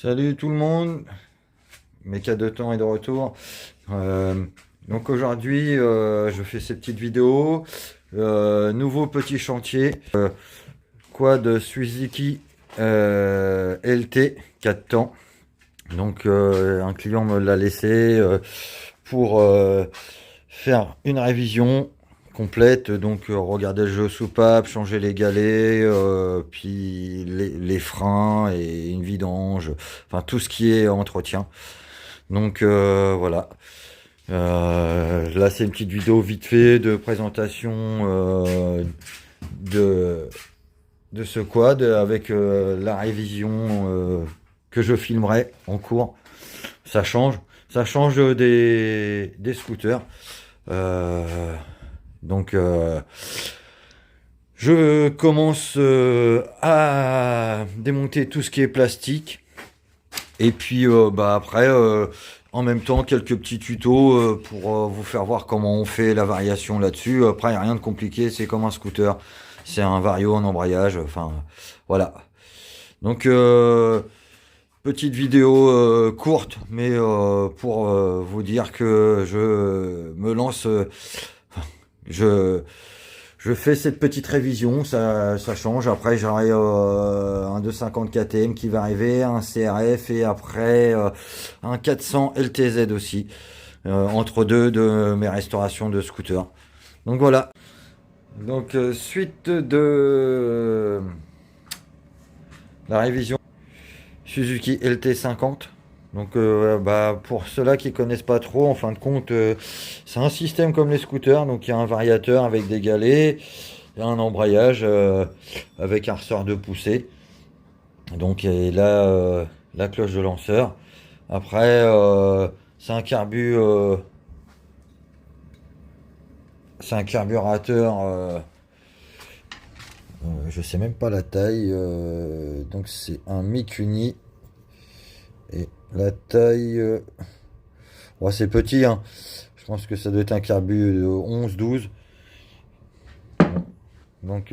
Salut tout le monde, Méca de temps est de retour. Donc aujourd'hui, je fais ces petites vidéos. Nouveau petit chantier, quad Suzuki LT 4 temps. Donc un client me l'a laissé pour faire une révision complète, donc regarder le jeu soupape, changer les galets, puis les freins et une vidange, enfin tout ce qui est entretien. Donc voilà. Là c'est une petite vidéo vite fait de présentation de, de ce quad avec la révision que je filmerai en cours. Ça change des scooters. Donc je commence à démonter tout ce qui est plastique et puis après en même temps quelques petits tutos pour vous faire voir comment on fait la variation là-dessus. Après il n'y a rien de compliqué, c'est comme un scooter, c'est un vario en embrayage, enfin voilà. Donc petite vidéo courte mais pour vous dire que je me lance, je je fais cette petite révision, ça change. Après, j'aurai un 250 KTM qui va arriver, un CRF et après un 400 LTZ aussi, entre deux de mes restaurations de scooters. Donc voilà. Donc suite de la révision Suzuki LT50. Donc pour ceux-là qui connaissent pas trop, en fin de compte, c'est un système comme les scooters. Donc il y a un variateur avec des galets, il y a un embrayage avec un ressort de poussée. Donc et là la cloche de lanceur. Après c'est un carburateur. Je sais même pas la taille. Donc c'est un Mikuni. Et la taille, ouais, c'est petit, hein. Je pense que ça doit être un carbu de 11-12. Donc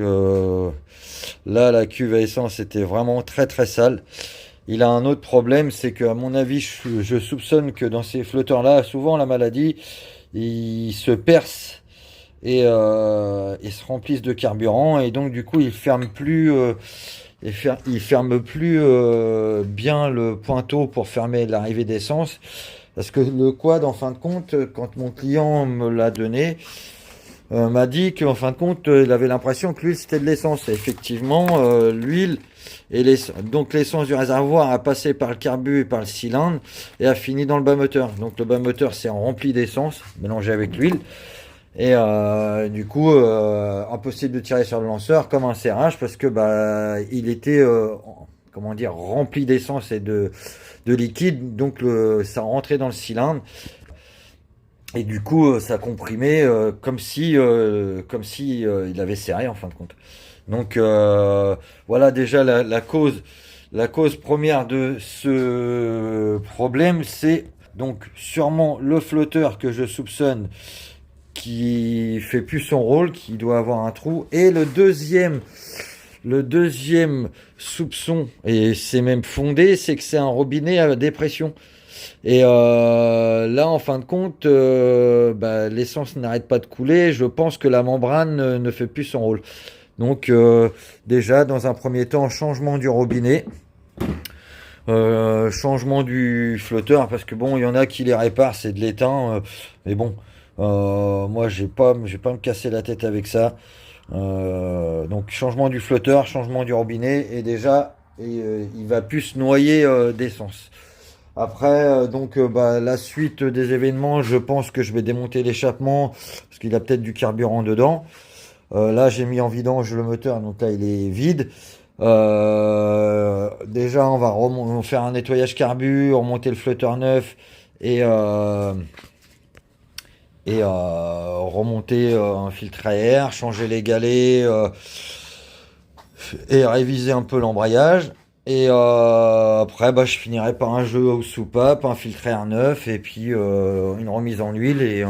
là, la cuve à essence était vraiment très très sale. Il a un autre problème, c'est qu'à mon avis, je soupçonne que dans ces flotteurs-là, souvent la maladie, ils se percent et ils se remplissent de carburant et donc du coup, ils ferment plus. Il ferme plus bien le pointeau pour fermer l'arrivée d'essence. Parce que le quad, en fin de compte, quand mon client me l'a donné, m'a dit qu'en fin de compte, il avait l'impression que l'huile c'était de l'essence. Et effectivement, l'huile et donc l'essence du réservoir a passé par le carbu et par le cylindre et a fini dans le bas moteur. Donc le bas moteur s'est rempli d'essence mélangé avec l'huile. Et du coup, impossible de tirer sur le lanceur comme un serrage parce que il était comment dire, rempli d'essence et de liquide, donc ça rentrait dans le cylindre et du coup ça comprimait comme si il avait serré en fin de compte. Donc voilà déjà la cause première de ce problème, c'est donc sûrement le flotteur que je soupçonne qui fait plus son rôle, qui doit avoir un trou. Et le deuxième soupçon, et c'est même fondé, c'est que c'est un robinet à dépression. Et là, en fin de compte, l'essence n'arrête pas de couler. Je pense que la membrane ne fait plus son rôle. Donc déjà, dans un premier temps, changement du robinet. Changement du flotteur, parce que bon, il y en a qui les réparent, c'est de l'étain, mais bon, moi je vais pas me casser la tête avec ça. Donc changement du flotteur, changement du robinet, et déjà il va plus se noyer d'essence. Après la suite des événements, je pense que je vais démonter l'échappement parce qu'il a peut-être du carburant dedans. Là j'ai mis en vidange le moteur, donc là il est vide. Déjà on va faire un nettoyage carbu, remonter le flotteur neuf et remonter un filtre à air, changer les galets et réviser un peu l'embrayage. Et après je finirai par un jeu aux soupapes, un filtre à air neuf et puis une remise en huile et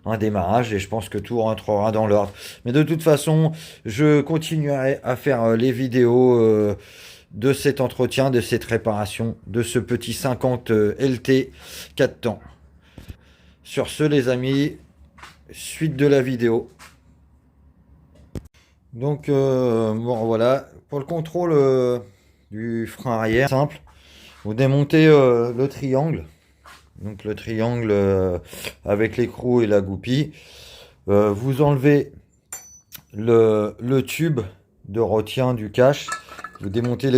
un démarrage, et je pense que tout rentrera dans l'ordre. Mais de toute façon, je continuerai à faire les vidéos de cet entretien, de cette réparation, de ce petit 50 LT 4 temps. Sur ce les amis, suite de la vidéo. Donc bon voilà, pour le contrôle du frein arrière, simple, vous démontez le triangle. Donc le triangle avec l'écrou et la goupille. Vous enlevez le tube de retien du cache. Vous démontez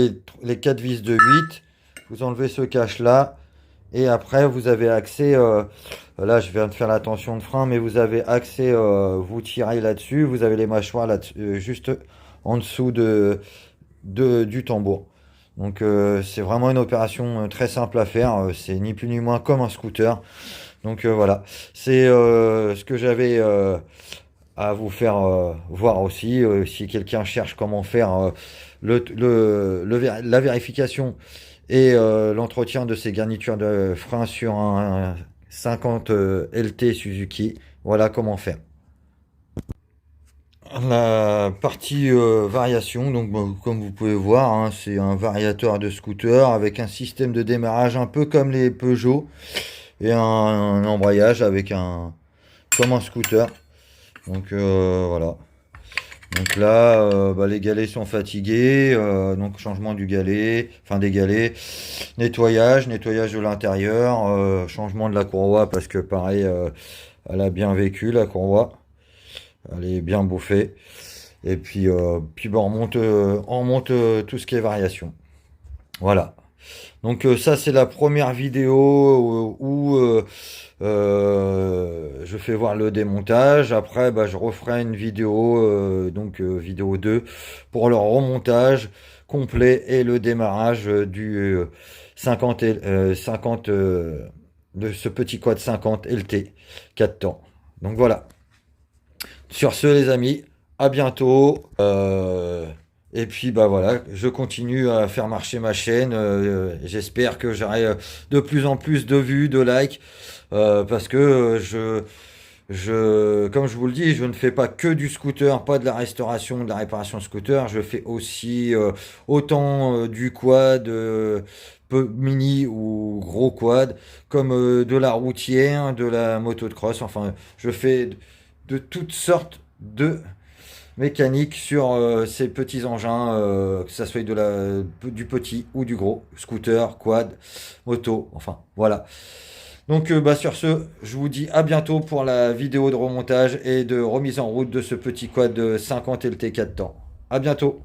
les 4 vis de 8. Vous enlevez ce cache là. Et après vous avez accès, là je viens de faire la tension de frein, mais vous avez accès, vous tirez là-dessus. Vous avez les mâchoires là juste en dessous du tambour. Donc c'est vraiment une opération très simple à faire. C'est ni plus ni moins comme un scooter. Donc voilà, c'est ce que j'avais à vous faire voir aussi. Si quelqu'un cherche comment faire la vérification et l'entretien de ces garnitures de frein sur un 50 LT Suzuki, voilà comment faire. La partie variation, donc bon, comme vous pouvez voir, hein, c'est un variateur de scooter avec un système de démarrage un peu comme les Peugeot et un embrayage avec comme un scooter. Donc voilà. Donc là, les galets sont fatigués, donc changement du galet, enfin des galets, nettoyage de l'intérieur, changement de la courroie parce que pareil, elle a bien vécu la courroie. Elle est bien bouffée. Et puis, on remonte tout ce qui est variation. Voilà. Donc ça, c'est la première vidéo où je fais voir le démontage. Après, je referai une vidéo, vidéo 2, pour le remontage complet et le démarrage du 50 de ce petit quad 50 LT 4 temps. Donc voilà. Sur ce les amis, à bientôt. Et puis voilà, je continue à faire marcher ma chaîne. J'espère que j'aurai de plus en plus de vues, de likes. Parce que comme je vous le dis, je ne fais pas que du scooter, pas de la restauration, de la réparation scooter. Je fais aussi autant du quad, peu mini ou gros quad, comme de la routière, de la moto de cross. Enfin, je fais de toutes sortes de mécanique sur ces petits engins, que ça soit du petit ou du gros, scooter, quad, moto, enfin voilà. Donc sur ce, je vous dis à bientôt pour la vidéo de remontage et de remise en route de ce petit quad de 50 LT 4 temps. À bientôt.